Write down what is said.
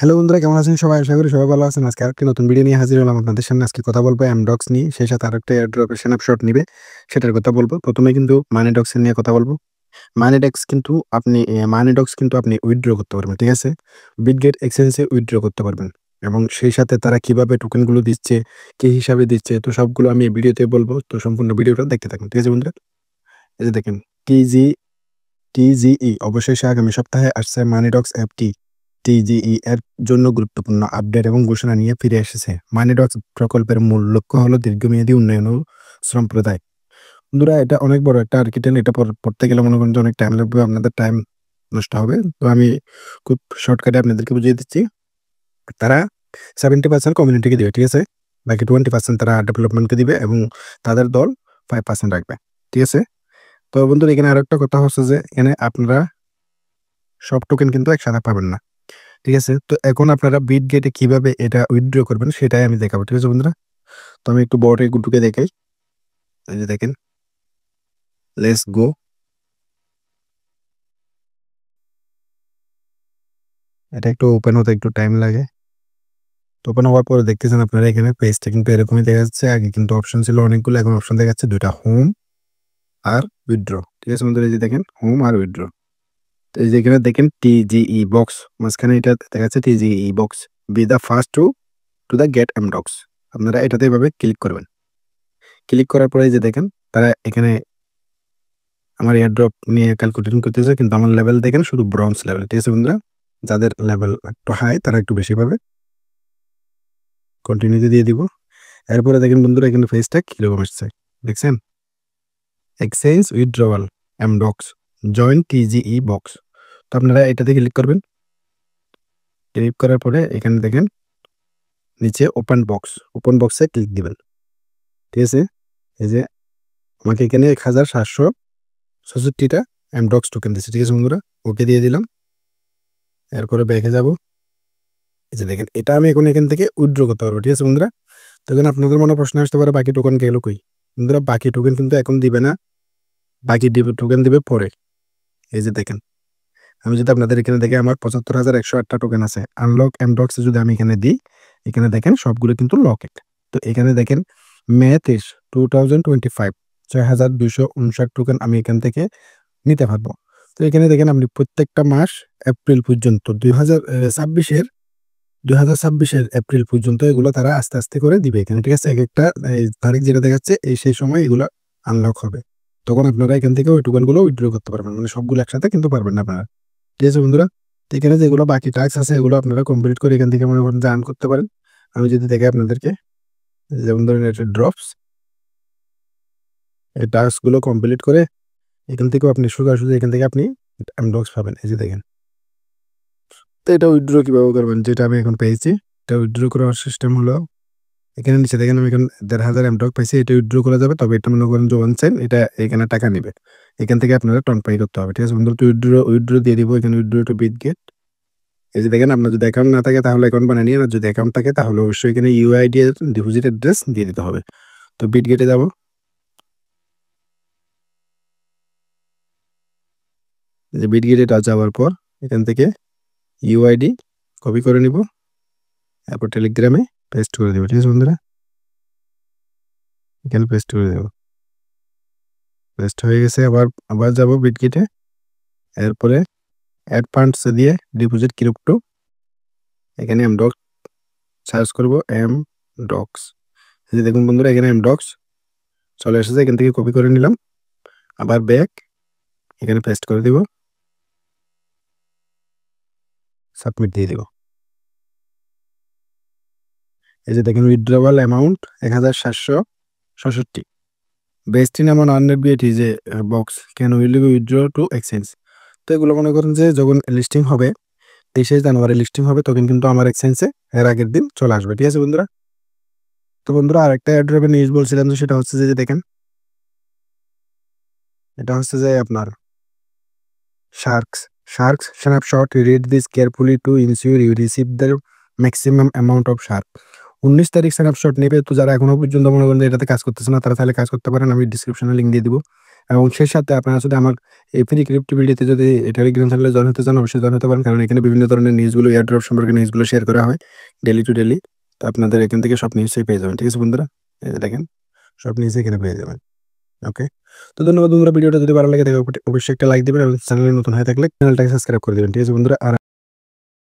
Hello বন্ধুরা, কেমন আছেন সবাই? আশা করি সবাই ভালো আছেন। আজকে আরেকটি নতুন ভিডিও নিয়ে হাজির হলাম আপনাদের সামনে। আজকে কথা বলবো এমডক্স নিয়ে, সেই সাথে আরেকটা এয়ারড্রপের স্ন্যাপশট নিবে, সেটার কথা বলবো। প্রথমে কিন্তু মানিডক্স এর নিয়ে কথা বলবো। মানিডক্স কিন্তু আপনি উইথড্র করতে পারবেন, ঠিক আছে? বিটগেট এক্সচেঞ্জে উইথড্র করতে পারবেন এবং সেই সাথে তারা কিভাবে টোকেনগুলো দিচ্ছে, কি হিসাবে দিচ্ছে, তো সবগুলো আমি এই ভিডিওতে বলবো। তো সম্পূর্ণ ভিডিওটা দেখতে থাকুন, ঠিক আছে বন্ধুরা? এই যে দেখেন, টিজিই অবশেষে আগামী সপ্তাহে আসছে মানিডক্স অ্যাপটি। টিজিই এর জন্য গুরুত্বপূর্ণ আপডেট এবং ঘোষণা নিয়ে ফিরে এসেছে। মানিডক্স প্রকল্পের মূল লক্ষ্য হলো দীর্ঘমেয়াদী উন্নয়ন ও সম্প্রদায়। বন্ধুরা, এটা অনেক বড় একটা আর্কিটেল। এটা পড়তে গেলে মনে করেন যে অনেক টাইম লাগবে, আপনাদের টাইম নষ্ট হবে। তো আমি খুব শর্টকাটে আপনাদেরকে বুঝিয়ে দিচ্ছি। তারা 70% কমিউনিটিকে দিবে, ঠিক আছে? বাকি 20% তারা ডেভেলপমেন্টকে দিবে এবং তাদের দল 5% রাখবে, ঠিক আছে? তো বন্ধুরা, এখানে আরেকটা কথা হচ্ছে যে এখানে আপনারা সব টোকেন কিন্তু একসাথে পাবেন না, ঠিক আছে? তো এখন আপনারা বিটগেটে কিভাবে এটা উইথড্র করবেন সেটাই আমি দেখাবো, ঠিক আছে বন্ধুরা? তো আমি একটু বড় ঢুকে দেখাই। এই যে দেখেন, লেটস গো। এটা একটু ওপেন হতে একটু টাইম লাগে। তো ওপেন হওয়ার পরে দেখতেছেন আপনারা এখানে পেজটা কিন্তু এরকমই দেখা যাচ্ছে। আগে কিন্তু অপশন ছিল অনেকগুলো, এখন অপশন দেখা যাচ্ছে দুইটা, হোম আর উইথড্র, ঠিক আছে বন্ধুরা? এই যে দেখেন, হোম আর উইথড্র। তো এই যে এখানে দেখেন টিজিই বক্স, মাঝখানে এটা দেখা যাচ্ছে TGE box, be the first to the gate Amdocs. আপনারা এটাতে এভাবে ক্লিক করবেন। ক্লিক করার পরে এই যে দেখেন, তারা এখানে আমার এয়ারড্রপ নিয়ে ক্যালকুলেশন করতেছে, কিন্তু আমার লেভেল দেখেন শুধু ব্রোঞ্জ লেভেল, ঠিক আছে বন্ধুরা? যাদের লেভেল একটু হাই তারা একটু বেশি পাবে। কন্টিনিউতে দিয়ে দিব। এরপরে দেখেন বন্ধুরা, এখানে ফেসটা কিরকম আসছে দেখছেন? Exchange withdrawal Amdocs join TGE box. তো আপনারা এটাতে ক্লিক করবেন। ক্লিক করার পরে এখানে দেখেন নিচে ওপেন বক্স, ওপেন বক্সে ক্লিক দিবেন, ঠিক আছে? এই যে আমাকে এখানে 1766টা এমডক্স টোকেন দিচ্ছে, ঠিক আছে বন্ধুরা? ওকে দিয়ে দিলাম। এরপরে ব্যাকে যাব। এই যে দেখেন, এটা আমি এখন এখান থেকে উইথড্র করতে পারবো, ঠিক আছে বন্ধুরা? তখন আপনাদের মনে প্রশ্ন আসতে পারে, বাকি টোকেন গেল কই? বন্ধুরা, বাকি টোকেন কিন্তু এখন দিবে না, বাকি টোকেন দিবে পরে। এই যে দেখেন, আমি যদি আপনাদের এখানে দেখে আমার 75,108টা টোকেন আছে। আনলক এমডক্স যদি আমি এখানে দিই, এখানে দেখেন সবগুলো কিন্তু লকেট। তো এখানে দেখেন মে 23 2025 6259 টোকেন আমি এখান থেকে নিতে পারবো। তো এখানে দেখেন আপনি প্রত্যেকটা মাস এপ্রিল পর্যন্ত 2026-এর এপ্রিল পর্যন্ত এগুলো তারা আস্তে আস্তে করে দিবে এখানে, ঠিক আছে? এক একটা এই তারিখ যেটা দেখাচ্ছে এই সেই সময় এগুলো আনলক হবে। তখন আপনারা এখান থেকে ওই টোকেন গুলো উইথড্র করতে পারবেন, মানে সবগুলো একসাথে কিন্তু পারবেন না আপনারা, ঠিক আছে বন্ধুরা? তো এখানে যেগুলো বাকি টাস্ক আছে এগুলো আপনারা কমপ্লিট করে এখান থেকে মনে করেন যে আর্ন করতে পারেন। আমি যদি দেখে আপনাদেরকে, যেমন ধরেন এটা ড্রপস, এই টাস্ক গুলো কমপ্লিট করে এখান থেকেও আপনি সোজাসুজি এখান থেকে আপনি এমডক্স পাবেন। এই যে দেখেন। তো এটা উইথড্র কিভাবে করবেন, যেটা আমি এখন পেয়েছি, এটা উইথড্র করার সিস্টেম হলো এখানে নিচে দেখেন আমি এখন 1,500 এমডক পাইছি। এটা উইথড্র করা যাবে, তবে এটা মনে করেন যে ওয়ান টাইম, এটা এখানে টাকা নিবে। এখান থেকে আপনারা টন পাই করতে হবে, ঠিক আছে বন্ধু? তো উইথড্র দিয়ে দিব এখানে, উইথড্র টু বিটগেট। এই যে দেখেন, আপনার যদি অ্যাকাউন্ট না থাকে তাহলে অ্যাকাউন্ট বানিয়ে নিন, আর যদি অ্যাকাউন্ট থাকে তাহলে অবশ্যই এখানে ইউআইডি ডিপোজিট অ্যাড্রেস দিয়ে দিতে হবে। তো বিটগেটে যাব। যে বিটগেটে যাওয়ার পর এখান থেকে ইউআইডি কপি করে নিব, তারপর টেলিগ্রামে পেস্ট করে দেবো, ঠিক আছে বন্ধুরা? এখানে পেস্ট করে দেবো। পেস্ট হয়ে গেছে। আবার আবার যাব বিটগেটে। এরপরে অ্যাড ফান্ডস দিয়ে ডিপোজিট ক্রিপ্টো, এখানে এমডক্স সার্চ করব, এমডক্স। এই যে দেখুন বন্ধুরা, এখানে এমডক্স চলে এসেছে। এখান থেকে কপি করে নিলাম, আবার ব্যাক, এখানে পেস্ট করে দিব, সাবমিট দিয়ে দিব। এই যে দেখেন, উইথড্রওয়াল অ্যামাউন্ট 1,767। বেস্ট ইন এমন আর্নেড বিএটি যে box can will withdraw two exchange. তো এগুলো মনে করেন যে যখন লিস্টিং হবে, 23শে জানুয়ারি লিস্টিং হবে, তখন কিন্তু আমার এক্সচেঞ্জে এর আগের দিন চলে আসবে, ঠিক আছে বন্ধুরা? তো বন্ধুরা, আরেকটা এয়ারড্রপের নিউজ বলছিলাম, যে সেটা হচ্ছে যে দেখেন, এটা হচ্ছে যে আপনার sharks snapshot. Read this carefully to ensure you receive the maximum amount of shark. 19 তারিখ স্ন্যাপশট নেবে। তো যারা এখনো পর্যন্ত মনে করেন যে এটাতে কাজ করতেছে না, তারা তাহলে কাজ করতে পারেন। আমি ডিসক্রিপশনে লিঙ্ক দিয়ে দিব। এবং সেই সাথে আপনারা যদি আমার এই ফ্রি ক্রিপ্টোবিলিটিতে যদি টেলিগ্রাম চ্যানেলে জয়েন হতে চান অবশ্যই জয়েন হতে পারেন। কারণ এখানে বিভিন্ন ধরনের নিউজগুলো এয়ারড্রপ সম্পর্কে নিউজগুলো শেয়ার করা হয় ডেইলি টু ডেইলি। তো আপনাদের এখান থেকে সব নিউজটাই পেয়ে যাবেন। ঠিক আছে বন্ধুরা? এই যে দেখেন সব নিউজ এখানে পেয়ে যাবেন। ওকে। তো ধন্যবাদ বন্ধুরা, ভিডিওটা যদি ভালো লাগে তাহলে অবশ্যই একটা লাইক দিবেন এবং চ্যানেলে নতুন হয়ে থাকলে চ্যানেলটাকে সাবস্ক্রাইব করে দিবেন। ঠিক আছে বন্ধুরা? আর